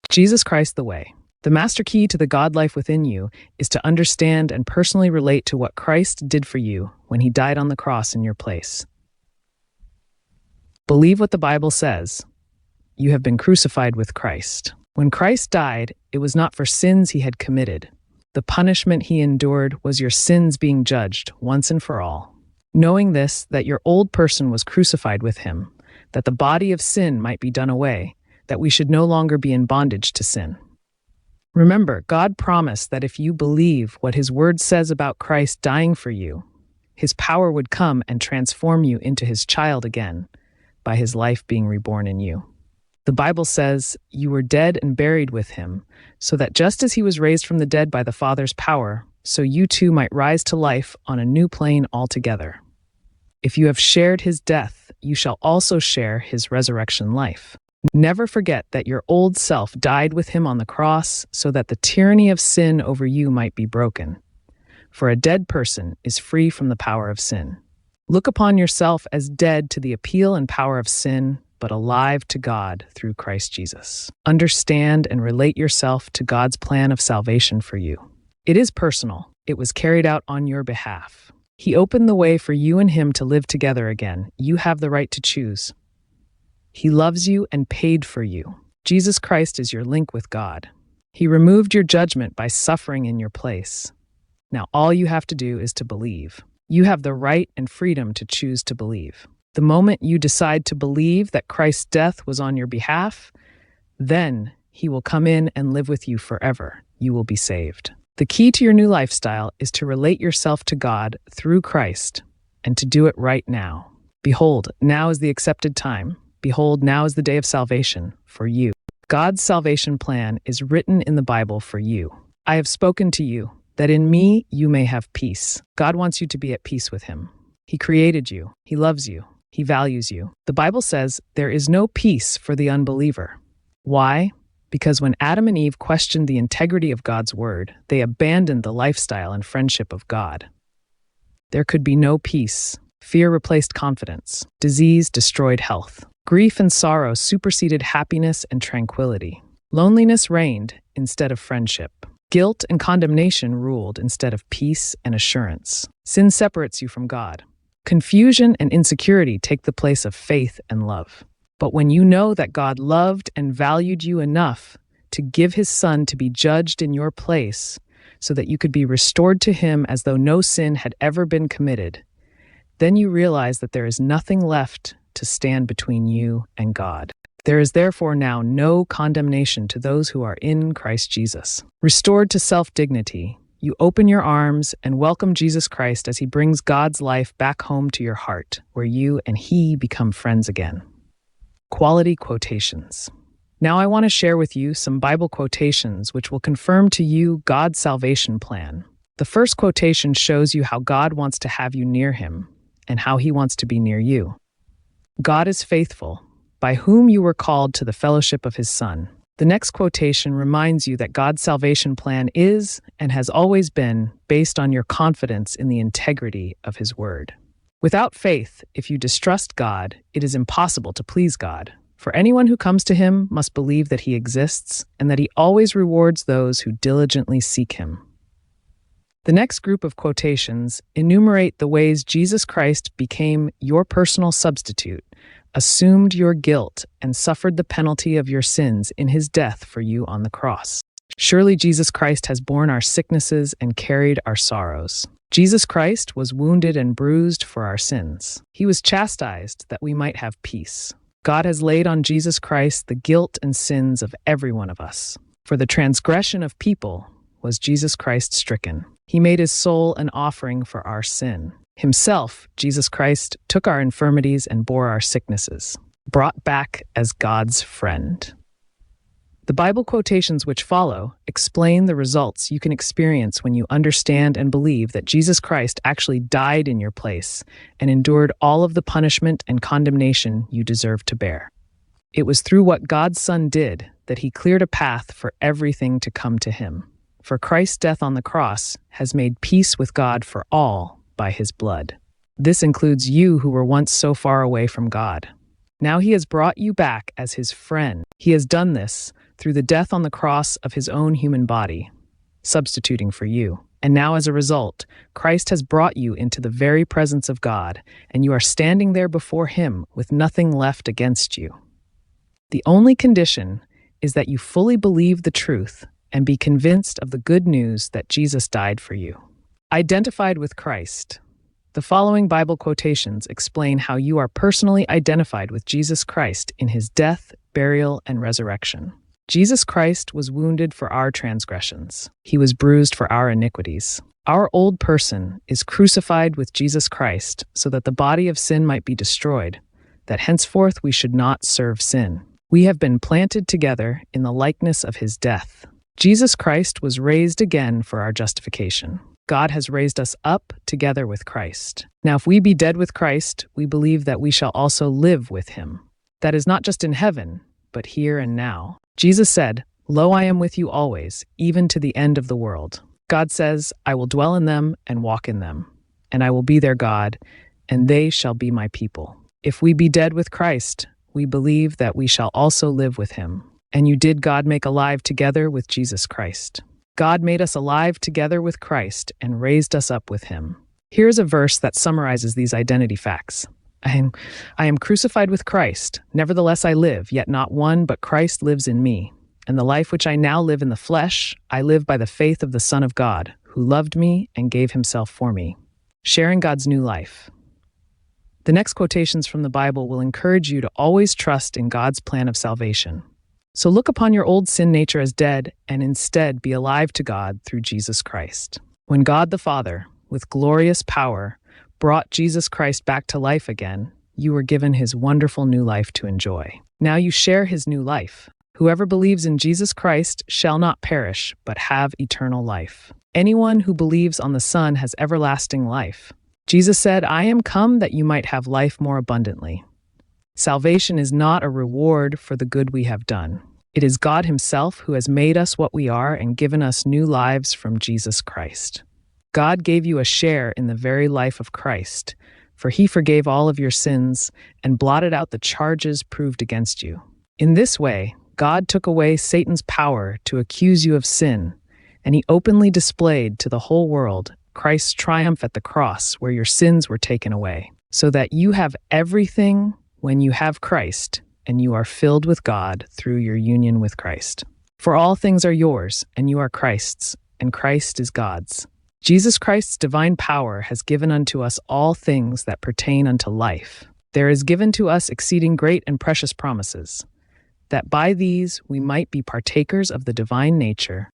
Jesus Christ the way. The master key to the God life within you is to understand and personally relate to what Christ did for you when he died on the cross in your place. Believe what the Bible says. You have been crucified with Christ. When Christ died, it was not for sins he had committed. The punishment he endured was your sins being judged once and for all. Knowing this, that your old person was crucified with him, that the body of sin might be done away, that we should no longer be in bondage to sin. Remember, God promised that if you believe what his word says about Christ dying for you, his power would come and transform you into his child again by his life being reborn in you. The Bible says you were dead and buried with him, so that just as he was raised from the dead by the Father's power, so you too might rise to life on a new plane altogether. If you have shared his death, you shall also share his resurrection life. Never forget that your old self died with him on the cross so that the tyranny of sin over you might be broken. For a dead person is free from the power of sin. Look upon yourself as dead to the appeal and power of sin, but alive to God through Christ Jesus. Understand and relate yourself to God's plan of salvation for you. It is personal. It was carried out on your behalf. He opened the way for you and him to live together again. You have the right to choose. He loves you and paid for you. Jesus Christ is your link with God. He removed your judgment by suffering in your place. Now all you have to do is to believe. You have the right and freedom to choose to believe. The moment you decide to believe that Christ's death was on your behalf, then he will come in and live with you forever. You will be saved. The key to your new lifestyle is to relate yourself to God through Christ and to do it right now. Behold, now is the accepted time. Behold, now is the day of salvation for you. God's salvation plan is written in the Bible for you. I have spoken to you, that in me you may have peace. God wants you to be at peace with him. He created you. He loves you. He values you. The Bible says there is no peace for the unbeliever. Why? Because when Adam and Eve questioned the integrity of God's word, they abandoned the lifestyle and friendship of God. There could be no peace. Fear replaced confidence. Disease destroyed health. Grief and sorrow superseded happiness and tranquility. Loneliness reigned instead of friendship. Guilt and condemnation ruled instead of peace and assurance. Sin separates you from God. Confusion and insecurity take the place of faith and love. But when you know that God loved and valued you enough to give his Son to be judged in your place so that you could be restored to him as though no sin had ever been committed, then you realize that there is nothing left to stand between you and God. There is therefore now no condemnation to those who are in Christ Jesus. Restored to self-dignity, you open your arms and welcome Jesus Christ as he brings God's life back home to your heart, where you and he become friends again. Quality quotations. Now I want to share with you some Bible quotations which will confirm to you God's salvation plan. The first quotation shows you how God wants to have you near him and how he wants to be near you. God is faithful, by whom you were called to the fellowship of his Son. The next quotation reminds you that God's salvation plan is and has always been based on your confidence in the integrity of his word. Without faith, if you distrust God, it is impossible to please God. For anyone who comes to him must believe that he exists and that he always rewards those who diligently seek him. The next group of quotations enumerate the ways Jesus Christ became your personal substitute, assumed your guilt, and suffered the penalty of your sins in his death for you on the cross. Surely Jesus Christ has borne our sicknesses and carried our sorrows. Jesus Christ was wounded and bruised for our sins. He was chastised that we might have peace. God has laid on Jesus Christ the guilt and sins of every one of us. For the transgression of people was Jesus Christ stricken. He made his soul an offering for our sin. Himself, Jesus Christ, took our infirmities and bore our sicknesses, brought back as God's friend. The Bible quotations which follow explain the results you can experience when you understand and believe that Jesus Christ actually died in your place and endured all of the punishment and condemnation you deserve to bear. It was through what God's Son did that he cleared a path for everything to come to him. For Christ's death on the cross has made peace with God for all by his blood. This includes you who were once so far away from God. Now he has brought you back as his friend. He has done this through the death on the cross of his own human body, substituting for you. And now, as a result, Christ has brought you into the very presence of God, and you are standing there before him with nothing left against you. The only condition is that you fully believe the truth and be convinced of the good news that Jesus died for you. Identified with Christ. The following Bible quotations explain how you are personally identified with Jesus Christ in his death, burial, and resurrection. Jesus Christ was wounded for our transgressions. He was bruised for our iniquities. Our old person is crucified with Jesus Christ so that the body of sin might be destroyed, that henceforth we should not serve sin. We have been planted together in the likeness of his death. Jesus Christ was raised again for our justification. God has raised us up together with Christ. Now, if we be dead with Christ, we believe that we shall also live with him. That is not just in heaven, but here and now. Jesus said, "Lo, I am with you always, even to the end of the world." God says, "I will dwell in them and walk in them, and I will be their God, and they shall be my people." If we be dead with Christ, we believe that we shall also live with him. And you did God make alive together with Jesus Christ. God made us alive together with Christ and raised us up with him. Here's a verse that summarizes these identity facts. I am crucified with Christ. Nevertheless I live, yet not one, but Christ lives in me. And the life which I now live in the flesh, I live by the faith of the Son of God, who loved me and gave himself for me. Sharing God's new life. The next quotations from the Bible will encourage you to always trust in God's plan of salvation. So look upon your old sin nature as dead and instead be alive to God through Jesus Christ. When God the Father, with glorious power, brought Jesus Christ back to life again, you were given his wonderful new life to enjoy. Now you share his new life. Whoever believes in Jesus Christ shall not perish, but have eternal life. Anyone who believes on the Son has everlasting life. Jesus said, "I am come that you might have life more abundantly." Salvation is not a reward for the good we have done. It is God himself who has made us what we are and given us new lives from Jesus Christ. God gave you a share in the very life of Christ, for he forgave all of your sins and blotted out the charges proved against you. In this way, God took away Satan's power to accuse you of sin, and he openly displayed to the whole world Christ's triumph at the cross where your sins were taken away, so that you have everything when you have Christ, and you are filled with God through your union with Christ. For all things are yours, and you are Christ's, and Christ is God's. Jesus Christ's divine power has given unto us all things that pertain unto life. There is given to us exceeding great and precious promises, that by these we might be partakers of the divine nature,